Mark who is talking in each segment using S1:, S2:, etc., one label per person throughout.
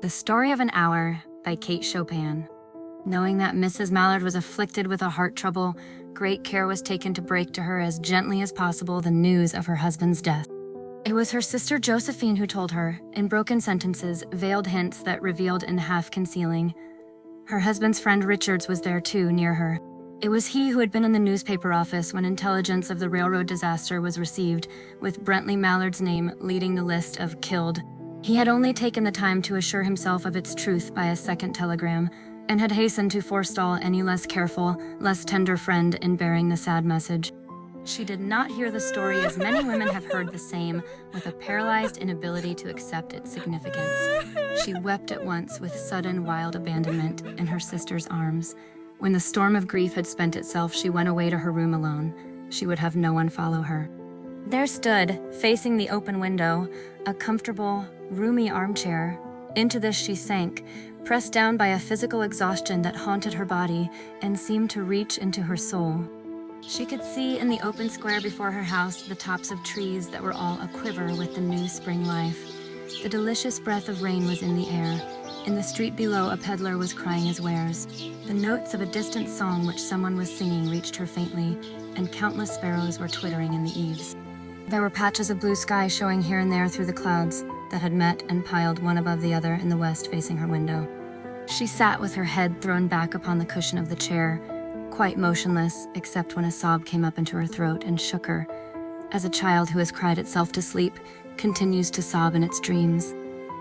S1: The Story of an Hour by Kate Chopin. Knowing that Mrs. Mallard was afflicted with a heart trouble, great care was taken to break to her as gently as possible the news of her husband's death. It was her sister Josephine who told her, in broken sentences, veiled hints that revealed in half-concealing. Her husband's friend Richards was there too, near her. It was he who had been in the newspaper office when intelligence of the railroad disaster was received, with Brentley Mallard's name leading the list of killed. He had only taken the time to assure himself of its truth by a second telegram, and had hastened to forestall any less careful, less tender friend in bearing the sad message. She did not hear the story as many women have heard the same, with a paralyzed inability to accept its significance. She wept at once with sudden, wild abandonment in her sister's arms. When the storm of grief had spent itself, she went away to her room alone. She would have no one follow her. There stood, facing the open window, a comfortable, roomy armchair. Into this she sank, pressed down by a physical exhaustion that haunted her body and seemed to reach into her soul. She could see in the open square before her house the tops of trees that were all aquiver with the new spring life. The delicious breath of rain was in the air. In the street below, a peddler was crying his wares. The notes of a distant song which someone was singing reached her faintly, and countless sparrows were twittering in the eaves. There were patches of blue sky showing here and there through the clouds that had met and piled one above the other in the west facing her window. She sat with her head thrown back upon the cushion of the chair, quite motionless except when a sob came up into her throat and shook her, as a child who has cried itself to sleep continues to sob in its dreams.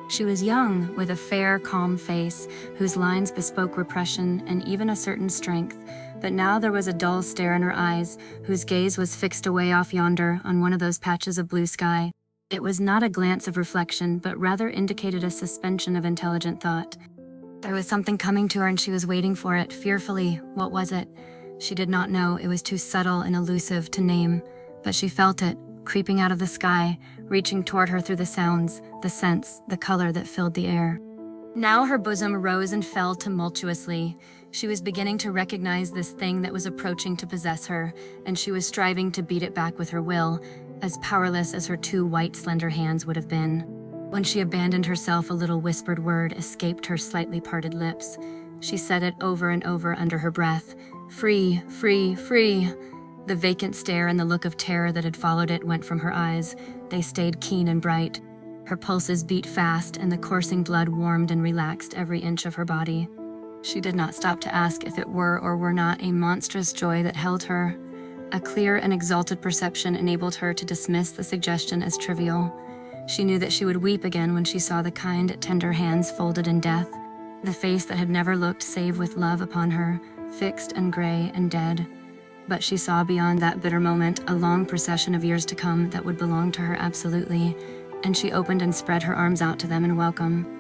S1: She was young, with a fair, calm face, whose lines bespoke repression and even a certain strength, but now there was a dull stare in her eyes, whose gaze was fixed away off yonder on one of those patches of blue sky. It was not a glance of reflection, but rather indicated a suspension of intelligent thought. There was something coming to her and she was waiting for it, fearfully. What was it? She did not know. It was too subtle and elusive to name, but she felt it, creeping out of the sky, reaching toward her through the sounds, the scents, the color that filled the air. Now her bosom rose and fell tumultuously. She was beginning to recognize this thing that was approaching to possess her, and she was striving to beat it back with her will, as powerless as her two white, slender hands would have been. When she abandoned herself, a little whispered word escaped her slightly parted lips. She said it over and over under her breath. Free, free, free. The vacant stare and the look of terror that had followed it went from her eyes. They stayed keen and bright. Her pulses beat fast, and the coursing blood warmed and relaxed every inch of her body. She did not stop to ask if it were or were not a monstrous joy that held her. A clear and exalted perception enabled her to dismiss the suggestion as trivial. She knew that she would weep again when she saw the kind, tender hands folded in death, the face that had never looked save with love upon her, fixed and gray and dead. But she saw beyond that bitter moment a long procession of years to come that would belong to her absolutely, and she opened and spread her arms out to them in welcome.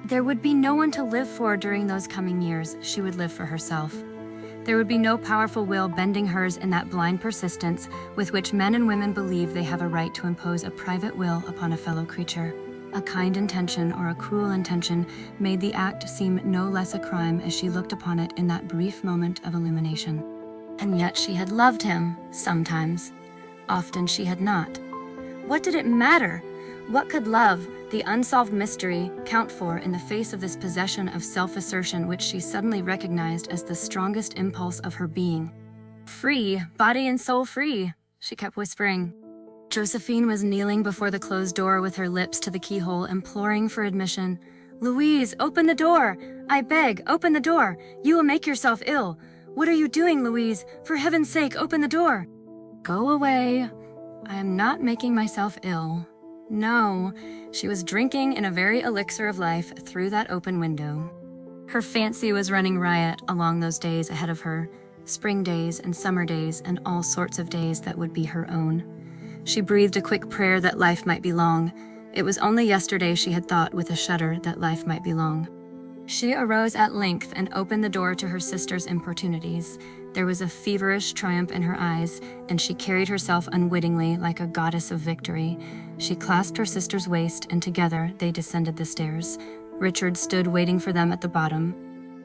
S1: There would be no one to live for during those coming years. She would live for herself. There would be no powerful will bending hers in that blind persistence with which men and women believe they have a right to impose a private will upon a fellow creature. A kind intention or a cruel intention made the act seem no less a crime as she looked upon it in that brief moment of illumination. And yet she had loved him, sometimes. Often she had not. What did it matter? What could love, the unsolved mystery, count for in the face of this possession of self-assertion which she suddenly recognized as the strongest impulse of her being? Free, body and soul free, she kept whispering. Josephine was kneeling before the closed door with her lips to the keyhole, imploring for admission. Louise, open the door! I beg, open the door! You will make yourself ill! What are you doing, Louise? For heaven's sake, open the door! Go away. I am not making myself ill. No, she was drinking in a very elixir of life through that open window. Her fancy was running riot along those days ahead of her, spring days and summer days and all sorts of days that would be her own. She breathed a quick prayer that life might be long. It was only yesterday she had thought with a shudder that life might be long. She arose at length and opened the door to her sister's importunities. There was a feverish triumph in her eyes, and she carried herself unwittingly like a goddess of victory. She clasped her sister's waist, and together they descended the stairs. Richard stood waiting for them at the bottom.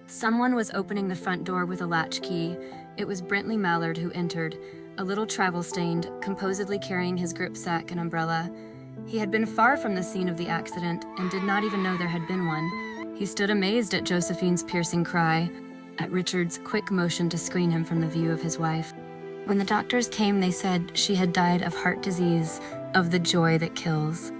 S1: Someone was opening the front door with a latch key. It was Brentley Mallard who entered, a little travel-stained, composedly carrying his gripsack and umbrella. He had been far from the scene of the accident and did not even know there had been one. He stood amazed at Josephine's piercing cry, at Richard's quick motion to screen him from the view of his wife. When the doctors came, they said she had died of heart disease, of the joy that kills.